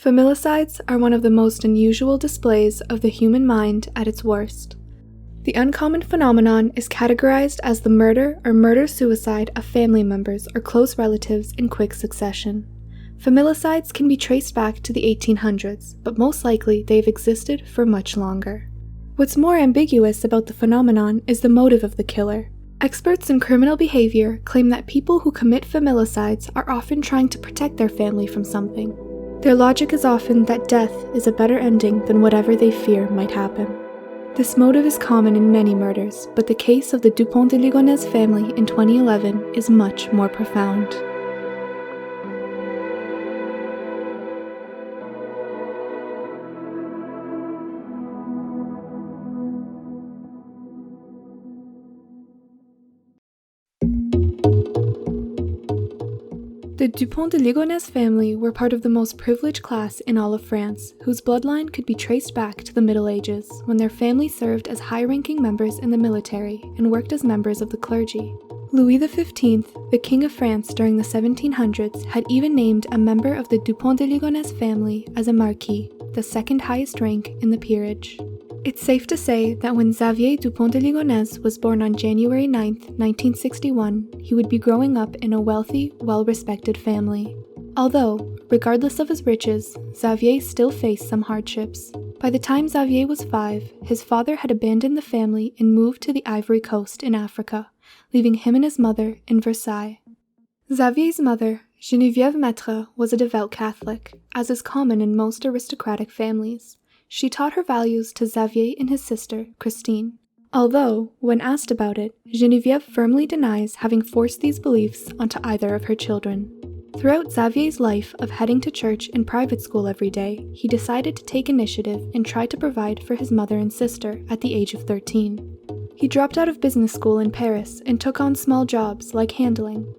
Familicides are one of the most unusual displays of the human mind at its worst. The uncommon phenomenon is categorized as the murder or murder-suicide of family members or close relatives in quick succession. Familicides can be traced back to the 1800s, but most likely they have existed for much longer. What's more ambiguous about the phenomenon is the motive of the killer. Experts in criminal behavior claim that people who commit familicides are often trying to protect their family from something. Their logic is often that death is a better ending than whatever they fear might happen. This motive is common in many murders, but the case of the Dupont de Ligonnès family in 2011 is much more profound. The Dupont de Ligonnès family were part of the most privileged class in all of France, whose bloodline could be traced back to the Middle Ages, when their family served as high-ranking members in the military and worked as members of the clergy. Louis XV, the King of France during the 1700s, had even named a member of the Dupont de Ligonnès family as a marquis, the second highest rank in the peerage. It's safe to say that when Xavier Dupont de Ligonnès was born on January 9, 1961, he would be growing up in a wealthy, well-respected family. Although, regardless of his riches, Xavier still faced some hardships. By the time Xavier was 5, his father had abandoned the family and moved to the Ivory Coast in Africa, leaving him and his mother in Versailles. Xavier's mother, Geneviève Maître, was a devout Catholic, as is common in most aristocratic families. She taught her values to Xavier and his sister, Christine. Although, when asked about it, Geneviève firmly denies having forced these beliefs onto either of her children. Throughout Xavier's life of heading to church and private school every day, he decided to take initiative and try to provide for his mother and sister at the age of 13. He dropped out of business school in Paris and took on small jobs like handling.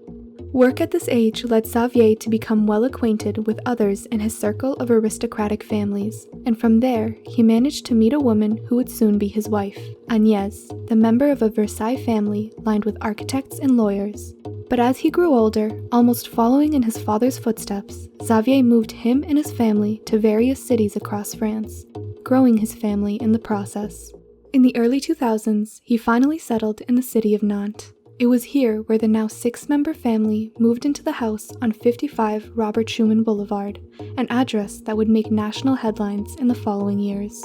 Work at this age led Xavier to become well acquainted with others in his circle of aristocratic families, and from there, he managed to meet a woman who would soon be his wife, Agnès, the member of a Versailles family lined with architects and lawyers. But as he grew older, almost following in his father's footsteps, Xavier moved him and his family to various cities across France, growing his family in the process. In the early 2000s, he finally settled in the city of Nantes. It was here where the now 6-member family moved into the house on 55 Robert Schumann Boulevard, an address that would make national headlines in the following years.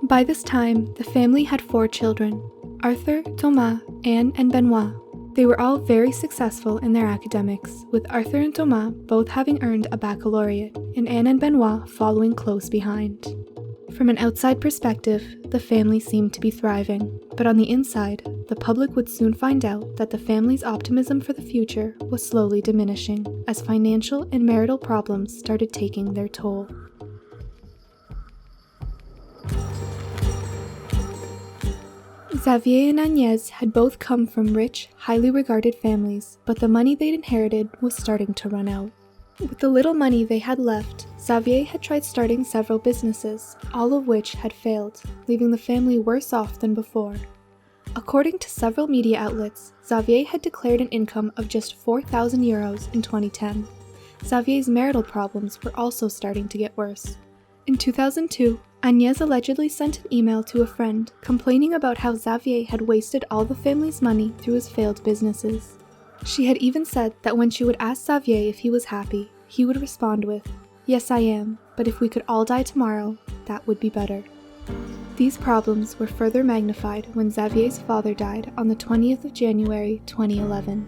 By this time, the family had 4 children: Arthur, Thomas, Anne, and Benoit. They were all very successful in their academics, with Arthur and Thomas both having earned a baccalaureate, and Anne and Benoit following close behind. From an outside perspective, the family seemed to be thriving, but on the inside, the public would soon find out that the family's optimism for the future was slowly diminishing as financial and marital problems started taking their toll. Xavier and Agnès had both come from rich, highly regarded families, but the money they'd inherited was starting to run out. With the little money they had left, Xavier had tried starting several businesses, all of which had failed, leaving the family worse off than before. According to several media outlets, Xavier had declared an income of just 4,000 euros in 2010. Xavier's marital problems were also starting to get worse. In 2002, Agnès allegedly sent an email to a friend complaining about how Xavier had wasted all the family's money through his failed businesses. She had even said that when she would ask Xavier if he was happy, he would respond with, "Yes, I am, but if we could all die tomorrow, that would be better." These problems were further magnified when Xavier's father died on the 20th of January 2011.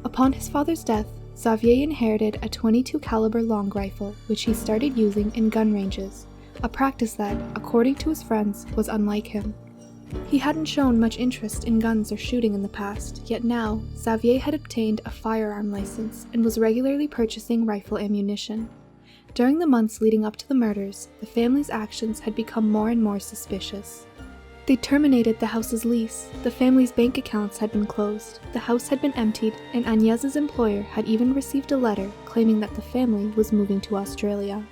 Upon his father's death, Xavier inherited a .22 caliber long rifle, which he started using in gun ranges, a practice that, according to his friends, was unlike him. He hadn't shown much interest in guns or shooting in the past, yet now, Xavier had obtained a firearm license and was regularly purchasing rifle ammunition. During the months leading up to the murders, the family's actions had become more and more suspicious. They terminated the house's lease, the family's bank accounts had been closed, the house had been emptied, and Agnès' employer had even received a letter claiming that the family was moving to Australia.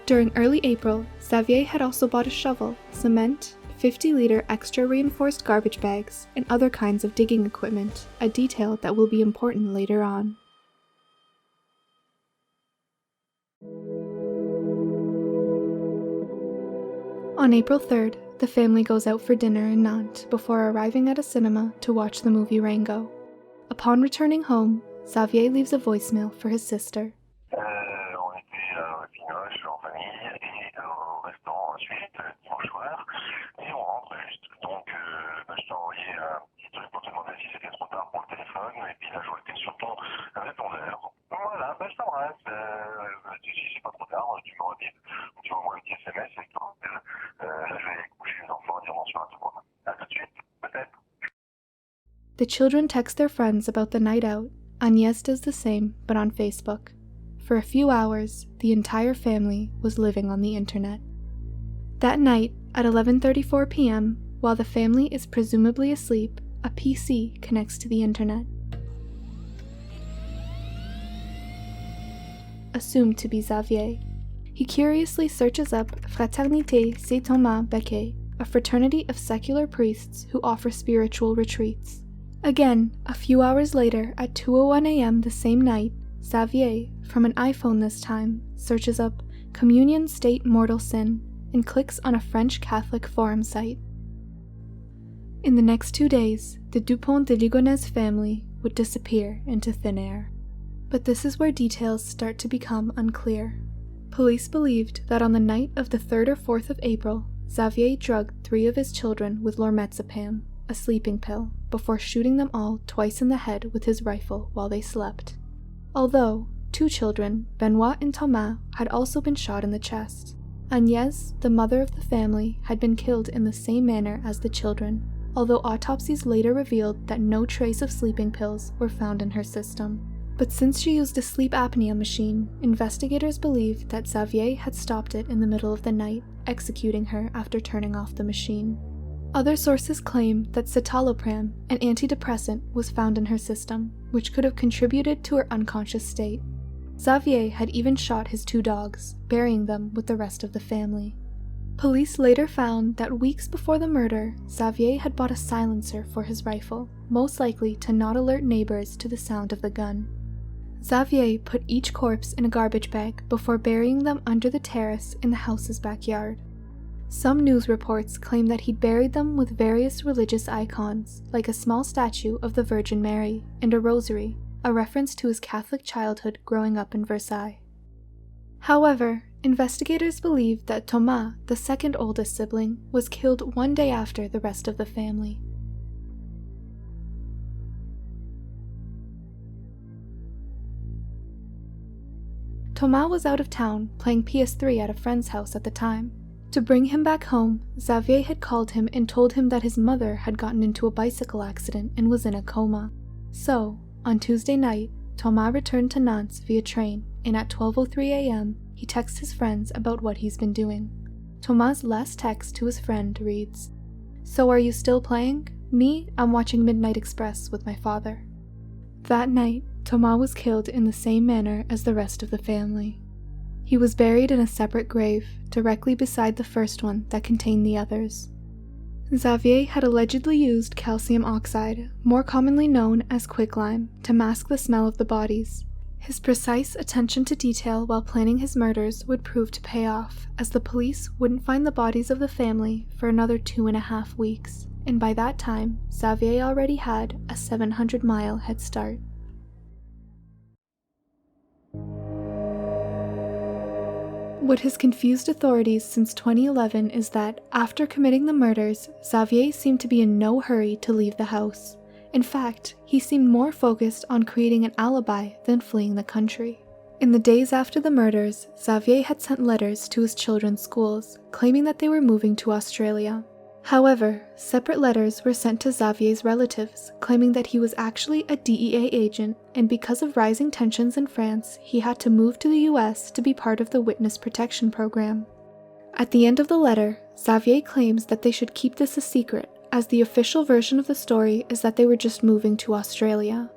During early April, Xavier had also bought a shovel, cement, 50-liter extra reinforced garbage bags, and other kinds of digging equipment, a detail that will be important later on. On April 3rd, the family goes out for dinner in Nantes before arriving at a cinema to watch the movie Rango. Upon returning home, Xavier leaves a voicemail for his sister. On était à Pinoche en famille et au restaurant ensuite dimanche soir et on rentre juste. Donc je t'ai envoyé un petit truc pour te demander si c'était trop tard pour le téléphone et puis là je vois que t'es sur ton répondeur. Voilà, je t'embrasse. Si c'est pas trop tard, tu me redis, tu m'envoies un petit SMS et toi. Là je vais coucher les enfants et dire bonsoir à tout le monde. À tout de suite, peut-être. The children text their friends about the night out. Agnès does the same, but on Facebook. For a few hours, the entire family was living on the internet. That night, at 11:34 p.m., while the family is presumably asleep, a PC connects to the internet. Assumed to be Xavier. He curiously searches up Fraternité Saint-Thomas Becket, a fraternity of secular priests who offer spiritual retreats. Again, a few hours later, at 2:01 a.m. the same night, Xavier, from an iPhone this time, searches up Communion State Mortal Sin and clicks on a French Catholic forum site. In the next 2 days, the Dupont de Ligonnès family would disappear into thin air. But this is where details start to become unclear. Police believed that on the night of the 3rd or 4th of April, Xavier drugged 3 of his children with lormetzepam, a sleeping pill, before shooting them all twice in the head with his rifle while they slept. Although 2 children, Benoit and Thomas, had also been shot in the chest. Agnès, the mother of the family, had been killed in the same manner as the children, although autopsies later revealed that no trace of sleeping pills were found in her system. But since she used a sleep apnea machine, investigators believe that Xavier had stopped it in the middle of the night, executing her after turning off the machine. Other sources claim that citalopram, an antidepressant, was found in her system, which could have contributed to her unconscious state. Xavier had even shot his 2 dogs, burying them with the rest of the family. Police later found that weeks before the murder, Xavier had bought a silencer for his rifle, most likely to not alert neighbors to the sound of the gun. Xavier put each corpse in a garbage bag before burying them under the terrace in the house's backyard. Some news reports claim that he'd buried them with various religious icons, like a small statue of the Virgin Mary and a rosary, a reference to his Catholic childhood growing up in Versailles. However, investigators believe that Thomas, the second oldest sibling, was killed 1 day after the rest of the family. Thomas was out of town playing PS3 at a friend's house at the time. To bring him back home, Xavier had called him and told him that his mother had gotten into a bicycle accident and was in a coma. So, on Tuesday night, Thomas returned to Nantes via train, and at 12:03 a.m., he texts his friends about what he's been doing. Thomas' last text to his friend reads, "So are you still playing? Me, I'm watching Midnight Express with my father." That night, Thomas was killed in the same manner as the rest of the family. He was buried in a separate grave, directly beside the first one that contained the others. Xavier had allegedly used calcium oxide, more commonly known as quicklime, to mask the smell of the bodies. His precise attention to detail while planning his murders would prove to pay off, as the police wouldn't find the bodies of the family for another 2.5 weeks, and by that time, Xavier already had a 700-mile head start. What has confused authorities since 2011 is that, after committing the murders, Xavier seemed to be in no hurry to leave the house. In fact, he seemed more focused on creating an alibi than fleeing the country. In the days after the murders, Xavier had sent letters to his children's schools, claiming that they were moving to Australia. However, separate letters were sent to Xavier's relatives, claiming that he was actually a DEA agent, and because of rising tensions in France, he had to move to the US to be part of the Witness Protection Program. At the end of the letter, Xavier claims that they should keep this a secret, as the official version of the story is that they were just moving to Australia.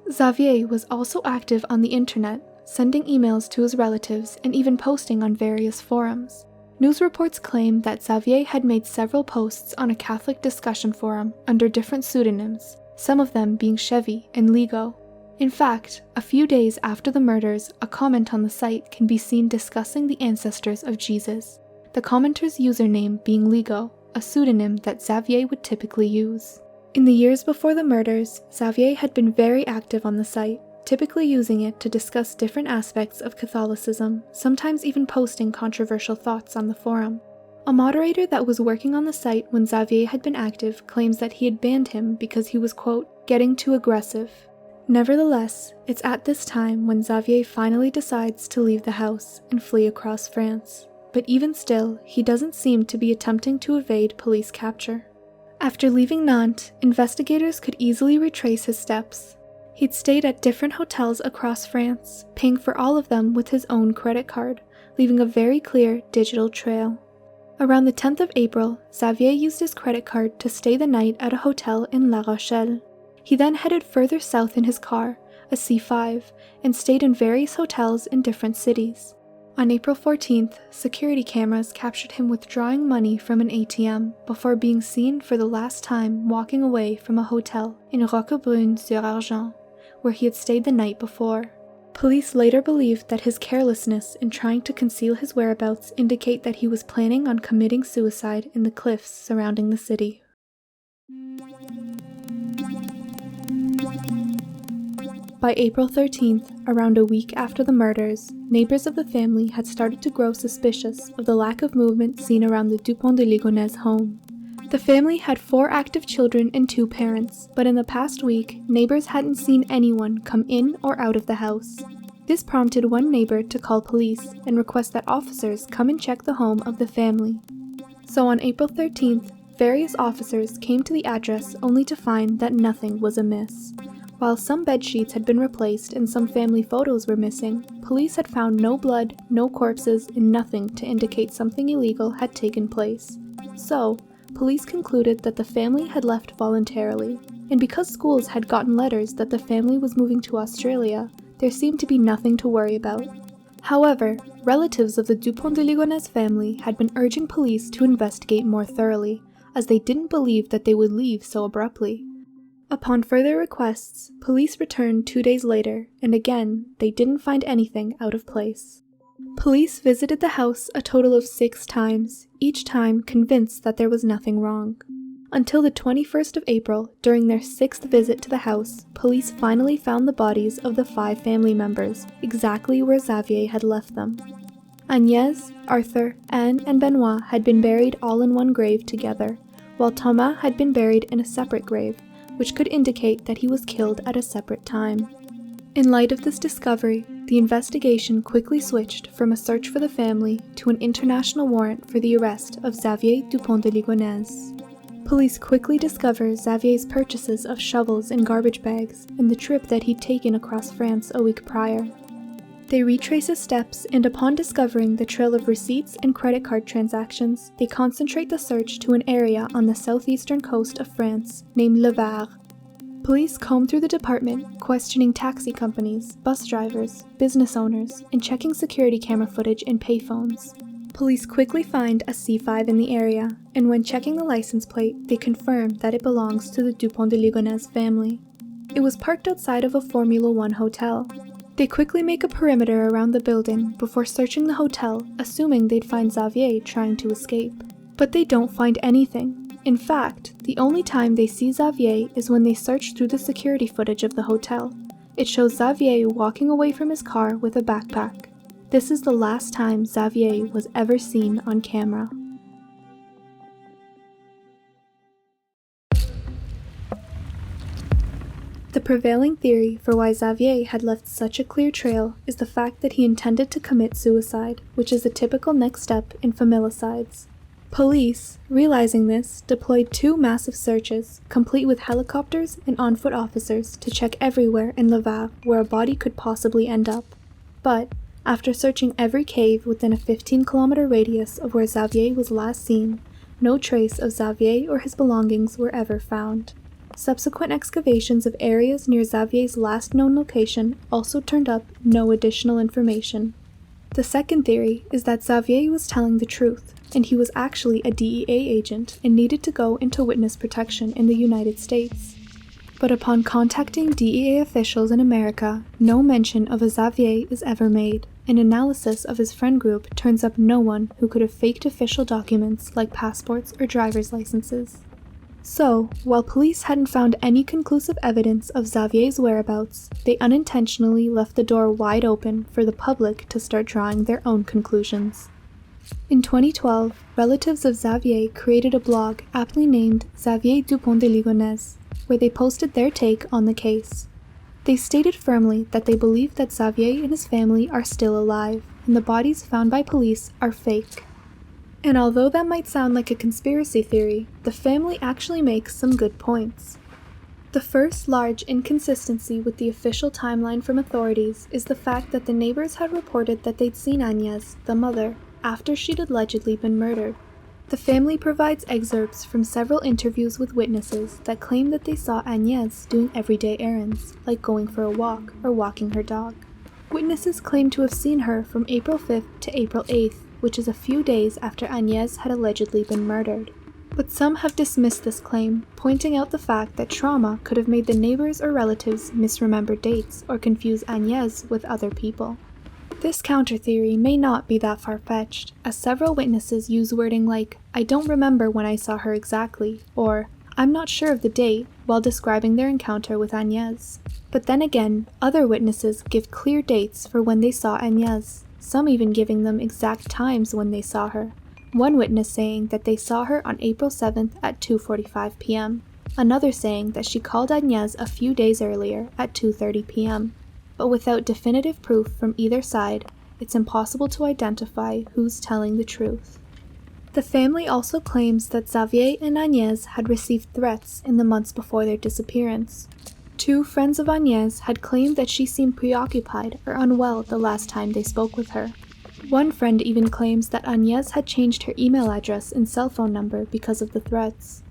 Xavier was also active on the internet, sending emails to his relatives and even posting on various forums. News reports claim that Xavier had made several posts on a Catholic discussion forum under different pseudonyms, some of them being Chevy and Ligo. In fact, a few days after the murders, a comment on the site can be seen discussing the ancestors of Jesus. the commenter's username being Ligo, a pseudonym that Xavier would typically use. In the years before the murders, Xavier had been very active on the site, typically using it to discuss different aspects of Catholicism, sometimes even posting controversial thoughts on the forum. A moderator that was working on the site when Xavier had been active claims that he had banned him because he was, quote, getting too aggressive. Nevertheless, it's at this time when Xavier finally decides to leave the house and flee across France. But even still, he doesn't seem to be attempting to evade police capture. After leaving Nantes, investigators could easily retrace his steps. He'd stayed at different hotels across France, paying for all of them with his own credit card, leaving a very clear digital trail. Around the 10th of April, Xavier used his credit card to stay the night at a hotel in La Rochelle. He then headed further south in his car, a C5, and stayed in various hotels in different cities. On April 14th, security cameras captured him withdrawing money from an ATM before being seen for the last time walking away from a hotel in Roquebrune-sur-Argent, where he had stayed the night before. Police later believed that his carelessness in trying to conceal his whereabouts indicate that he was planning on committing suicide in the cliffs surrounding the city. By April 13th, around a week after the murders, neighbors of the family had started to grow suspicious of the lack of movement seen around the Dupont de Ligonnès home. The family had 4 active children and 2 parents, but in the past week, neighbors hadn't seen anyone come in or out of the house. This prompted one neighbor to call police and request that officers come and check the home of the family. So on April 13th, various officers came to the address only to find that nothing was amiss. While some bedsheets had been replaced and some family photos were missing, police had found no blood, no corpses, and nothing to indicate something illegal had taken place. So, police concluded that the family had left voluntarily, and because schools had gotten letters that the family was moving to Australia, there seemed to be nothing to worry about. However, relatives of the Dupont de Ligonnès family had been urging police to investigate more thoroughly, as they didn't believe that they would leave so abruptly. Upon further requests, police returned 2 days later, and again, they didn't find anything out of place. Police visited the house a total of 6 times, each time convinced that there was nothing wrong. Until the 21st of April, during their 6th visit to the house, police finally found the bodies of the 5 family members, exactly where Xavier had left them. Agnès, Arthur, Anne, and Benoit had been buried all in one grave together, while Thomas had been buried in a separate grave, which could indicate that he was killed at a separate time. In light of this discovery, the investigation quickly switched from a search for the family to an international warrant for the arrest of Xavier Dupont de Ligonnès. Police quickly discover Xavier's purchases of shovels and garbage bags and the trip that he'd taken across France a week prior. They retrace his steps, and upon discovering the trail of receipts and credit card transactions, they concentrate the search to an area on the southeastern coast of France named Le Var. Police comb through the department, questioning taxi companies, bus drivers, business owners, and checking security camera footage and payphones. Police quickly find a C5 in the area, and when checking the license plate, they confirm that it belongs to the Dupont de Ligonnès family. It was parked outside of a Formula 1 hotel. They quickly make a perimeter around the building before searching the hotel, assuming they'd find Xavier trying to escape. But they don't find anything. In fact, the only time they see Xavier is when they search through the security footage of the hotel. It shows Xavier walking away from his car with a backpack. This is the last time Xavier was ever seen on camera. The prevailing theory for why Xavier had left such a clear trail is the fact that he intended to commit suicide, which is a typical next step in familicides. Police, realizing this, deployed 2 massive searches, complete with helicopters and on-foot officers, to check everywhere in Le Var where a body could possibly end up. But, after searching every cave within a 15-kilometer radius of where Xavier was last seen, no trace of Xavier or his belongings were ever found. Subsequent excavations of areas near Xavier's last known location also turned up no additional information. The second theory is that Xavier was telling the truth, and he was actually a DEA agent and needed to go into witness protection in the United States. But upon contacting DEA officials in America, no mention of a Xavier is ever made. An analysis of his friend group turns up no one who could have faked official documents like passports or driver's licenses. So, while police hadn't found any conclusive evidence of Xavier's whereabouts, they unintentionally left the door wide open for the public to start drawing their own conclusions. In 2012, relatives of Xavier created a blog aptly named Xavier Dupont de Ligonnès, where they posted their take on the case. They stated firmly that they believe that Xavier and his family are still alive, and the bodies found by police are fake. And although that might sound like a conspiracy theory, the family actually makes some good points. The first large inconsistency with the official timeline from authorities is the fact that the neighbors had reported that they'd seen Agnès, the mother, after she'd allegedly been murdered. The family provides excerpts from several interviews with witnesses that claim that they saw Agnès doing everyday errands, like going for a walk or walking her dog. Witnesses claim to have seen her from April 5th to April 8th, which is a few days after Agnès had allegedly been murdered. But some have dismissed this claim, pointing out the fact that trauma could have made the neighbors or relatives misremember dates or confuse Agnès with other people. This counter-theory may not be that far-fetched, as several witnesses use wording like, "I don't remember when I saw her exactly," or "I'm not sure of the date," while describing their encounter with Agnès. But then again, other witnesses give clear dates for when they saw Agnès, some even giving them exact times when they saw her. One witness saying that they saw her on April 7th at 2:45 p.m., another saying that she called Agnès a few days earlier at 2:30 p.m. But without definitive proof from either side, it's impossible to identify who's telling the truth. The family also claims that Xavier and Agnès had received threats in the months before their disappearance. Two friends of Agnès had claimed that she seemed preoccupied or unwell the last time they spoke with her. One friend even claims that Agnès had changed her email address and cell phone number because of the threats.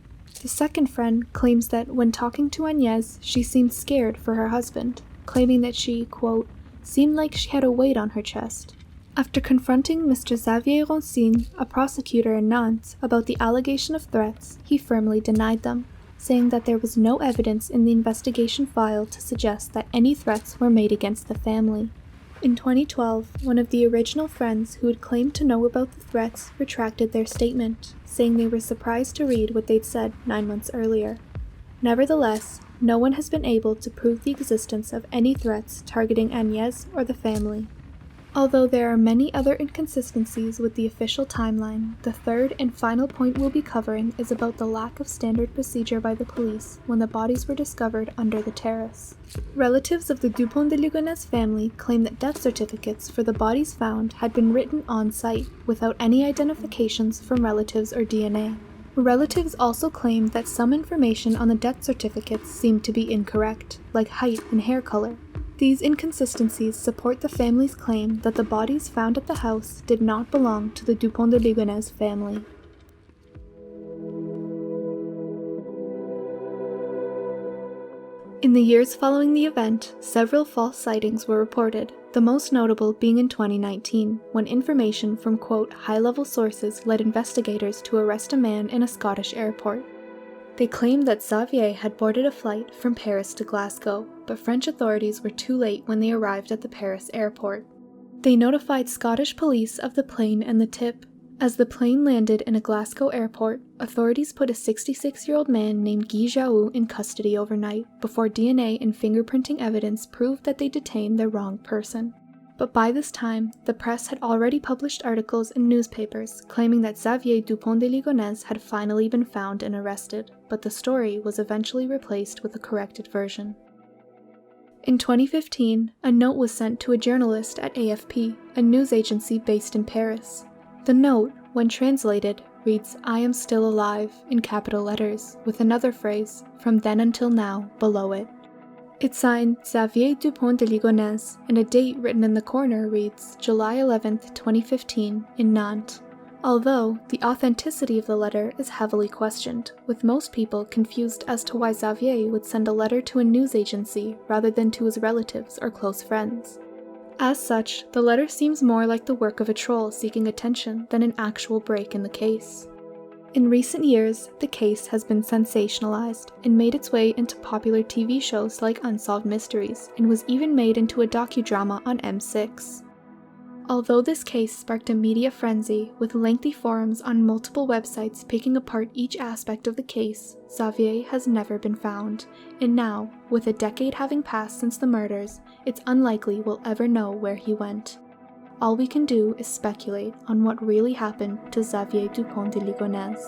The second friend claims that when talking to Agnès, she seemed scared for her husband, claiming that she, quote, seemed like she had a weight on her chest. After confronting Mr. Xavier Roncin, a prosecutor in Nantes, about the allegation of threats, he firmly denied them, saying that there was no evidence in the investigation file to suggest that any threats were made against the family. In 2012, one of the original friends who had claimed to know about the threats retracted their statement, saying they were surprised to read what they'd said 9 months earlier. Nevertheless, no one has been able to prove the existence of any threats targeting Agnès or the family. Although there are many other inconsistencies with the official timeline, the third and final point we'll be covering is about the lack of standard procedure by the police when the bodies were discovered under the terrace. Relatives of the Dupont de Ligonnès family claim that death certificates for the bodies found had been written on site, without any identifications from relatives or DNA. Relatives also claim that some information on the death certificates seemed to be incorrect, like height and hair color. These inconsistencies support the family's claim that the bodies found at the house did not belong to the Dupont de Ligonnès family. In the years following the event, several false sightings were reported, the most notable being in 2019, when information from, quote, high-level sources led investigators to arrest a man in a Scottish airport. They claimed that Xavier had boarded a flight from Paris to Glasgow, but French authorities were too late when they arrived at the Paris airport. They notified Scottish police of the plane and the tip. As the plane landed in a Glasgow airport, authorities put a 66-year-old man named Guy Jaoux in custody overnight, before DNA and fingerprinting evidence proved that they detained the wrong person. But by this time, the press had already published articles in newspapers claiming that Xavier Dupont de Ligonnès had finally been found and arrested, but the story was eventually replaced with a corrected version. In 2015, a note was sent to a journalist at AFP, a news agency based in Paris. The note, when translated, reads, "I am still alive," in capital letters, with another phrase, "from then until now," below it. It's signed Xavier Dupont de Ligonnès, and a date written in the corner reads July 11, 2015, in Nantes. Although, the authenticity of the letter is heavily questioned, with most people confused as to why Xavier would send a letter to a news agency rather than to his relatives or close friends. As such, the letter seems more like the work of a troll seeking attention than an actual break in the case. In recent years, the case has been sensationalized and made its way into popular TV shows like Unsolved Mysteries, and was even made into a docudrama on M6. Although this case sparked a media frenzy, with lengthy forums on multiple websites picking apart each aspect of the case, Xavier has never been found, and now, with a decade having passed since the murders, it's unlikely we'll ever know where he went. All we can do is speculate on what really happened to Xavier Dupont de Ligonnès.